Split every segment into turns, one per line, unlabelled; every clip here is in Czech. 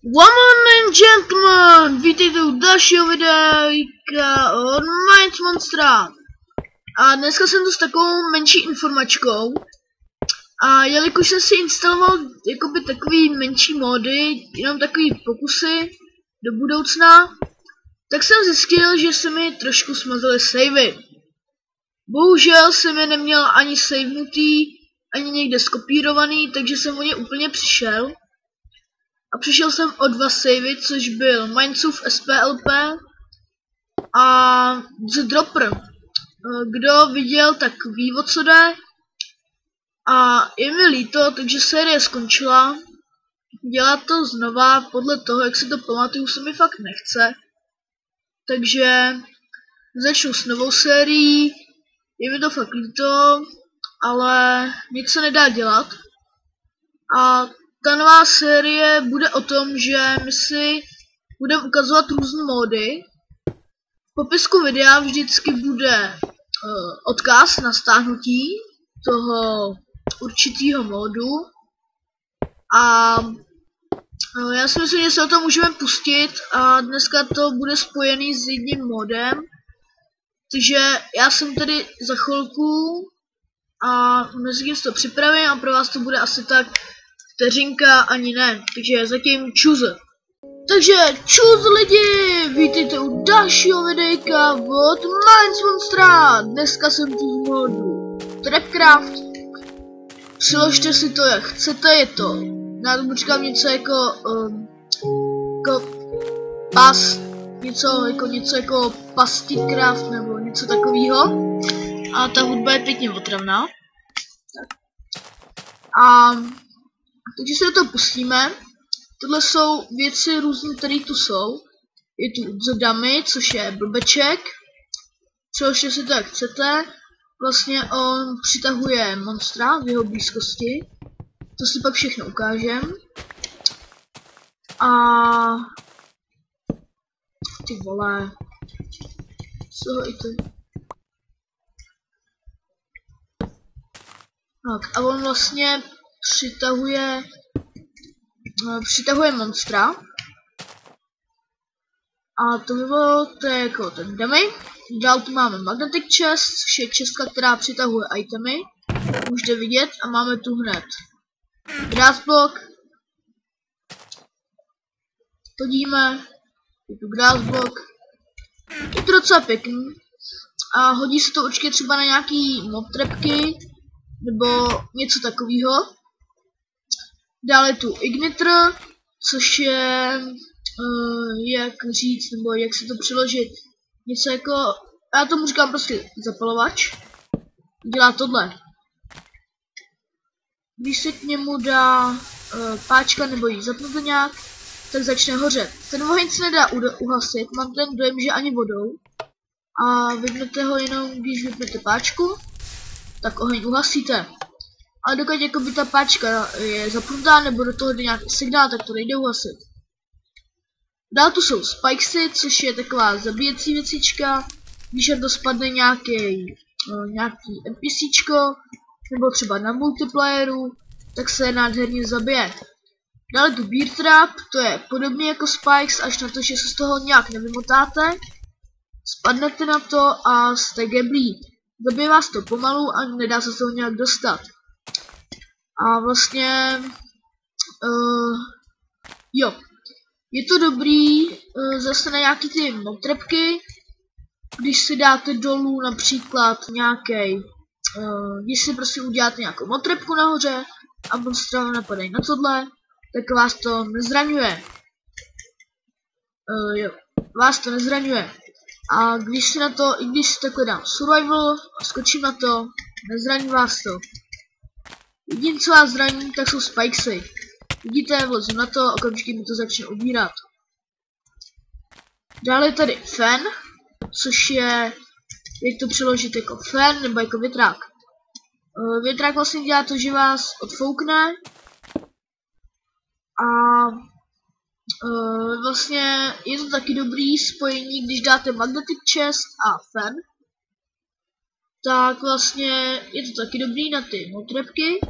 Women and gentlemen, vítejte u dalšího videa od Minds Monstra. A dneska jsem tu s takovou menší informačkou. A jelikož jsem si instaloval jakoby takový menší módy, jenom takový pokusy do budoucna, tak jsem zjistil, že se mi trošku smazaly savey. Bohužel jsem je neměl ani savenutý, ani někde skopírovaný, takže jsem o ně úplně přišel. A přišel jsem o dva savey, což byl Mindsův SPLP a The Dropper. Kdo viděl, tak ví, o co jde. A je mi líto, takže série skončila. Dělat to znova podle toho, jak si to pamatuju, se mi fakt nechce. Takže začnu s novou sérií. Je mi to fakt líto, ale nic se nedá dělat. A ta nová série bude o tom, že my si budeme ukazovat různé módy. V popisku videa vždycky bude odkaz na stáhnutí toho určitého módu. A já si myslím, že se o to můžeme pustit a dneska to bude spojený s jedním módem. Takže já jsem tady za chvilku a mezi to připravím a pro vás to bude asi tak vteřinka ani ne, takže zatím čuz. Takže čuz lidi, vítejte u dalšího videjka od Minds Monstra. Dneska jsem tu z modu Trapcraft. Přiložte si to jak chcete, je to. Já tomu říkám něco jako pas, něco jako Pastycraft nebo něco takového. A ta hudba je pěkně otravná. A takže se do toho pustíme. Tohle jsou věci různé, které tu jsou. Je tu The Dummy, což je blbeček. Přeložte si to jak chcete. Vlastně on přitahuje monstra v jeho blízkosti. To si pak všechno ukážem. A ty vole. Co ho i ty. Tak, a on vlastně přitahuje monstra. A to by bylo, to je jako ten dummy. Dál tu máme magnetic chest, což je čestka, která přitahuje itemy. Můžete vidět a máme tu hned grass block. Hodíme, je tu grass block. Je to docela pěkný. A hodí se to určitě třeba na nějaký mob trapky, nebo něco takového. Dále tu igniter, což je, jak říct, nebo jak se to přeložit, něco jako, já tomu říkám prostě zapalovač. Dělá tohle. Když se k němu dá páčka nebo jí zapnete nějak, tak začne hořet. Ten oheň se nedá uhasit, mám ten dojem, že ani vodou. A vypnete ho jenom, když vypnete páčku, tak oheň uhasíte. Ale dokud jakoby ta páčka je zapnutá nebo do toho jde nějaký signál, tak to nejde uhasit. Dál tu jsou spikesy, což je taková zabíjecí věcička. Když na to spadne nějaký NPCčko, nebo třeba na multiplayeru, tak se nádherně zabije. Dále tu bear trap, to je podobně jako spikes, až na to, že se z toho nějak nevymotáte. Spadnete na to a jste geblí. Zabije vás to pomalu a nedá se z toho nějak dostat. A vlastně, jo, je to dobrý zase na nějaký ty motrepky, když si dáte dolů například nějaký, když si prostě uděláte nějakou motrepku nahoře a monstra vám napadají na tohle, tak vás to nezraňuje. Jo, vás to nezraňuje. A když si na to, i když si takhle dám survival a skočím na to, nezraní vás to. Jediné, co vás zraní, tak jsou spikesy. Vidíte, vlezu na to, okamžitě mi to začne ubírat. Dále je tady fan, což je, jak to přeložit, jako fan nebo jako větrák. Větrák vlastně dělá to, že vás odfoukne. A vlastně je to taky dobrý spojení, když dáte magnetic chest a fan. Tak vlastně je to taky dobrý na ty motrepky.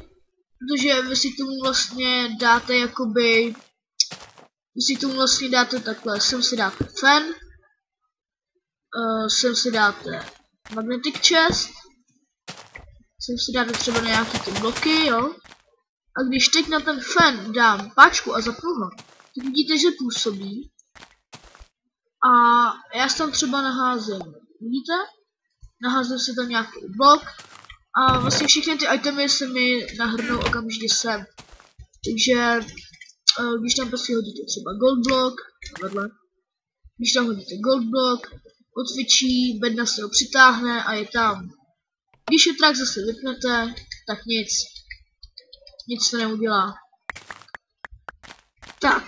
Protože vy si tomu vlastně dáte jakoby Vy si k tomu vlastně dáte takhle, sem si dáte fan, sem si dáte magnetic chest, sem si dáte třeba nějaký ty bloky, jo. A když teď na ten fan dám páčku a zapnu ho, tak vidíte, že působí. A já si tam třeba naházím, vidíte? Naházím si tam nějaký blok a vlastně všechny ty itemy se mi nahrnou okamžitě sem. Takže když tam prostě hodíte třeba gold block, vedle, když tam hodíte gold block, odcvičí, bedna se ho přitáhne a je tam. Když je trak zase vypnete, tak nic to neudělá. Tak,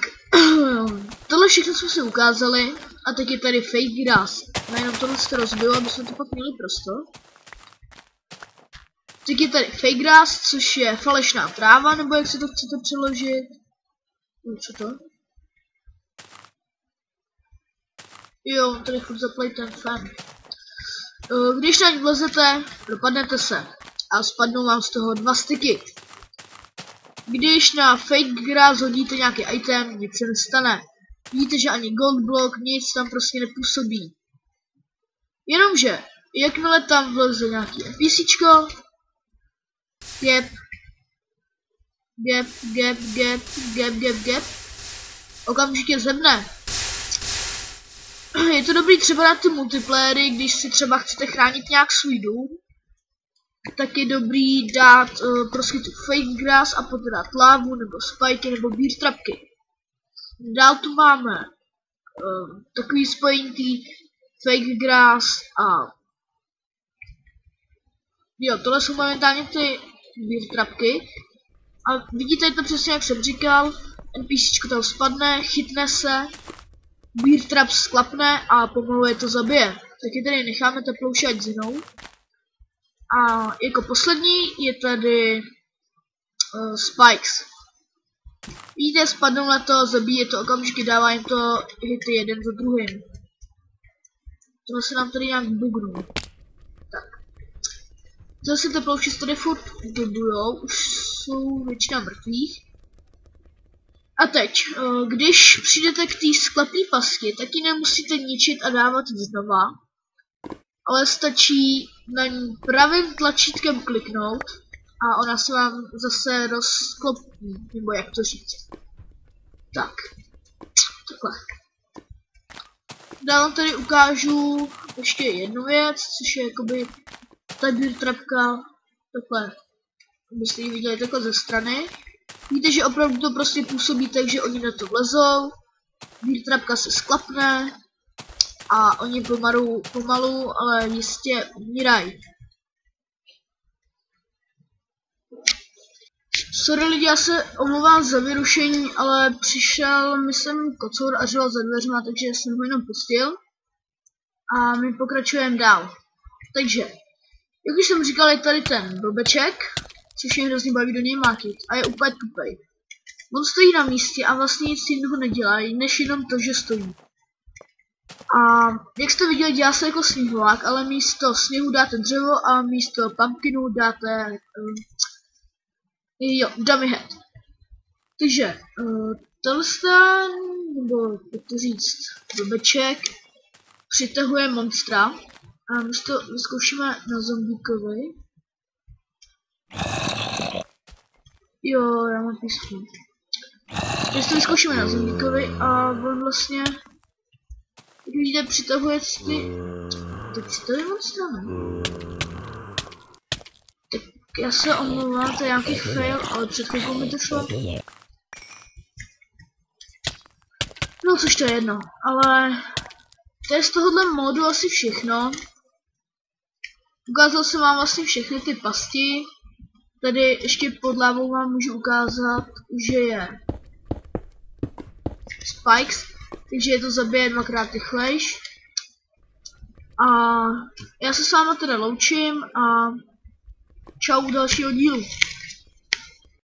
tohle všechno jsme si ukázali a teď je tady fake grass. Já jenom tohle se rozbilo, aby jsme to pak měli prostor. Teď je tady fake grass, což je falešná tráva, nebo jak si to chcete přeložit. Co to? Jo, tady furt zaplej ten fan. Když na ní vlezete, dopadnete se a spadnou vám z toho 2 styky. Když na fake grass hodíte nějaký item, nic se nestane. Vidíte, že ani gold block, nic tam prostě nepůsobí. Jenomže, jakmile tam vleze nějaký NPCčko, gap, okamžitě zemne. Je to dobrý třeba na ty multiplayery, když si třeba chcete chránit nějak svůj dům, tak je dobrý dát prostě tu fake grass a potom dát lávu, nebo spajky, nebo bear trapky. Dál tu máme takový spojení tý fake grass a jo, tohle jsou momentálně ty bear trapky. A vidíte to přesně, jak jsem říkal, NPCčko tam spadne, chytne se, bear trap sklapne a pomalu je to zabije. Taky tady necháme teplouši, ať zhynou. A jako poslední je tady spikes. Vidíte, spadnou na to, zabíje to okamžitě, dává jim to hity jeden za druhým. Tohle se nám tady nějak bugnou. Tak. Zase teplouši tady furt dobujou, už jsou většina mrtvých. A teď, když přijdete k té sklepné pasti, tak ji nemusíte ničit a dávat znova. Ale stačí na ní pravým tlačítkem kliknout a ona se vám zase rozklopí, nebo jak to říct. Tak, takhle. Dál tady ukážu ještě jednu věc, což je jakoby ta bear trapka, takhle, abyste ji viděli takhle ze strany. Víte, že opravdu to prostě působí tak, že oni na to vlezou, bear trapka se sklapne a oni pomalu, ale jistě umírají. Sorry lidi, já se omlouvám za vyrušení, ale přišel mi sem kocour a řval za dveřma, takže jsem ho jenom pustil. A my pokračujeme dál. Takže, jak už jsem říkal, je tady ten blbeček, což je hrozně baví do něj mátit a je úplně tupej. On stojí na místě a vlastně nic jiného nedělá, než jenom to, že stojí. A jak jste viděli, dělá se jako sněhovák, ale místo sněhu dáte dřevo a místo pumpkinu dáte dummy head. Takže tohle nebo jak to říct, blbeček přitahuje monstra a my to vyzkoušíme na zombíkovi. Jo, já mám písku. My to vyzkoušíme na zombíkovi a on vlastně, jak vidíte, přitahuje ty přitahuje monstra, ne? Tak já se omlouvám, to je nějaký fail, ale před chvilkou mi to šlo. No což to je jedno, ale to je z tohohle módu asi všechno. Ukázal jsem vám vlastně všechny ty pasti. Tady ještě pod lávou vám můžu ukázat, že je spikes, takže je to zabije dvakrát rychlejš. A já se s váma teda loučím a čau u dalšího dílu.